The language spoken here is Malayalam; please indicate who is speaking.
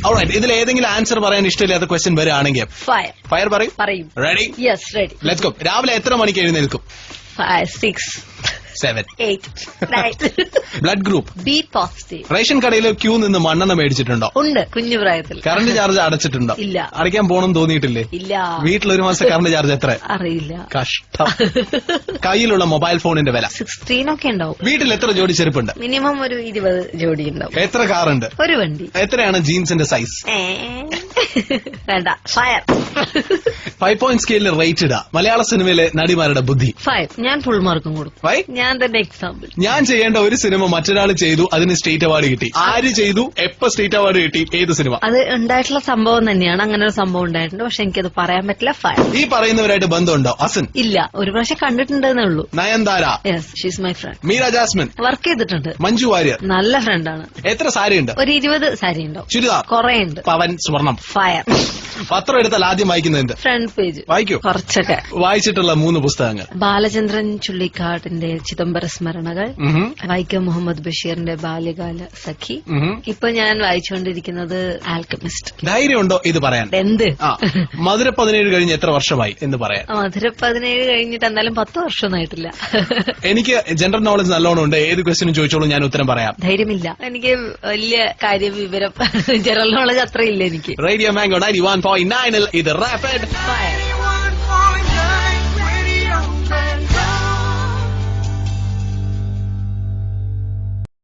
Speaker 1: Alright, ഇതിൽ ഏതെങ്കിലും ആൻസർ പറയാൻ ഇഷ്ടമില്ലാത്ത ക്വസ്റ്റ്യൻ വരികയാണെങ്കിൽ ഫയർ പറയും. Ready?
Speaker 2: Yes, ready.
Speaker 1: Let's go. രാവിലെ എത്ര മണിക്ക് എഴുന്നേൽക്കും?
Speaker 2: 5, 6,
Speaker 1: 7,
Speaker 2: 8, 9.
Speaker 1: Blood group?
Speaker 2: B positive.
Speaker 1: Ration കടയിൽ ക്യൂ നിന്ന് മണ്ണെണ്ണ മേടിച്ചിട്ടുണ്ടോ?
Speaker 2: ഉണ്ട്, കുഞ്ഞു പ്രായത്തിൽ.
Speaker 1: കറണ്ട് ചാർജ് അടച്ചിട്ടുണ്ടോ?
Speaker 2: ഇല്ല.
Speaker 1: അടയ്ക്കാൻ പോണം തോന്നിയിട്ടില്ലേ?
Speaker 2: ഇല്ല.
Speaker 1: വീട്ടിൽ ഒരു മാസം കറണ്ട് ചാർജ് എത്ര?
Speaker 2: അറിയില്ല.
Speaker 1: കഷ്ടം. കയ്യിലുള്ള മൊബൈൽ ഫോണിന്റെ വില?
Speaker 2: 16 ഒക്കെ ഉണ്ടാവും.
Speaker 1: വീട്ടിൽ എത്ര ജോഡി ചെരുപ്പുണ്ട്?
Speaker 2: മിനിമം ഒരു 20 ജോഡി ഉണ്ടാവും.
Speaker 1: എത്ര കാറുണ്ട്?
Speaker 2: ഒരു വണ്ടി.
Speaker 1: എത്രയാണ് ജീൻസിന്റെ സൈസ്?
Speaker 2: വേണ്ട. ഫയർ.
Speaker 1: 5 പോയിന്റ് സ്കെയിലിൽ റേറ്റ് ഇടാ. മലയാള സിനിമയിലെ നടിമാരുടെ ബുദ്ധി?
Speaker 2: 5. ഞാൻ ഫുൾ മാർക്കും കൊടുക്കും. ഞാൻ തന്നെ എക്സാമ്പിൾ.
Speaker 1: ഞാൻ ചെയ്യേണ്ട ഒരു സിനിമ മറ്റൊരാൾ ചെയ്തു, അതിന് സ്റ്റേറ്റ് അവാർഡ് കിട്ടി. ആര് ചെയ്തു, എപ്പോ സ്റ്റേറ്റ് അവാർഡ് കിട്ടി, ഏത് സിനിമ?
Speaker 2: അത് ഉണ്ടായിട്ടുള്ള സംഭവം തന്നെയാണ്. അങ്ങനെ ഒരു സംഭവം ഉണ്ടായിട്ടുണ്ട്. പക്ഷെ എനിക്കത് പറയാൻ പറ്റില്ല. ഫയർ.
Speaker 1: ഈ പറയുന്നവരായിട്ട് ബന്ധമുണ്ടോ? അസൻ?
Speaker 2: ഇല്ല, ഒരു പ്രാവശ്യം കണ്ടിട്ടുണ്ടെന്നേ ഉള്ളൂ.
Speaker 1: Nayanthara?
Speaker 2: Yes, she's my friend.
Speaker 1: Meera Jasmine?
Speaker 2: Work ചെയ്തിട്ടുണ്ട്.
Speaker 1: മഞ്ജു വാര്യർ?
Speaker 2: നല്ല ഫ്രണ്ടാണ്.
Speaker 1: എത്ര സാരി ഉണ്ട്?
Speaker 2: ഒരു 20 സാരി ഉണ്ടാവും.
Speaker 1: ചുരിദാർ?
Speaker 2: കുറെ ഉണ്ട്.
Speaker 1: പവൻ സ്വർണം?
Speaker 2: ഫയർ.
Speaker 1: പത്രം എടുത്താൽ ആദ്യം വായിക്കുന്നത്?
Speaker 2: Front page.
Speaker 1: വായിക്കൂ?
Speaker 2: കുറച്ചൊക്കെ.
Speaker 1: വായിച്ചിട്ടുള്ള 3 പുസ്തകങ്ങൾ?
Speaker 2: ബാലചന്ദ്രൻ ചുള്ളിക്കാടിന്റെ ചിദംബര സ്മരണകൾ, വൈക്കം മുഹമ്മദ് ബഷീറിന്റെ ബാല്യകാല സഖി. ഇപ്പൊ ഞാൻ വായിച്ചുകൊണ്ടിരിക്കുന്നത് ആൽക്കമിസ്റ്റ്.
Speaker 1: ധൈര്യമുണ്ടോ ഇത് പറയാൻ?
Speaker 2: എന്ത്?
Speaker 1: മധുര 17 കഴിഞ്ഞ് എത്ര വർഷമായി എന്ന് പറയാൻ?
Speaker 2: മധുര 17 കഴിഞ്ഞിട്ട് എന്തായാലും 10 വർഷമൊന്നും ആയിട്ടില്ല.
Speaker 1: എനിക്ക് ജനറൽ നോളജ് നല്ലോണം ഉണ്ട്. ഏത് ക്വസ്റ്റിനും ചോദിച്ചോളൂ, ഞാൻ ഉത്തരം പറയാം.
Speaker 2: ധൈര്യമില്ല. എനിക്ക് വലിയ കാര്യം വിവരം ജനറൽ നോളജ് അത്രയില്ല എനിക്ക്.
Speaker 1: റേഡിയോ മാംഗോ 91.9 ഇത് റാപ്പിഡ് ഫയർ.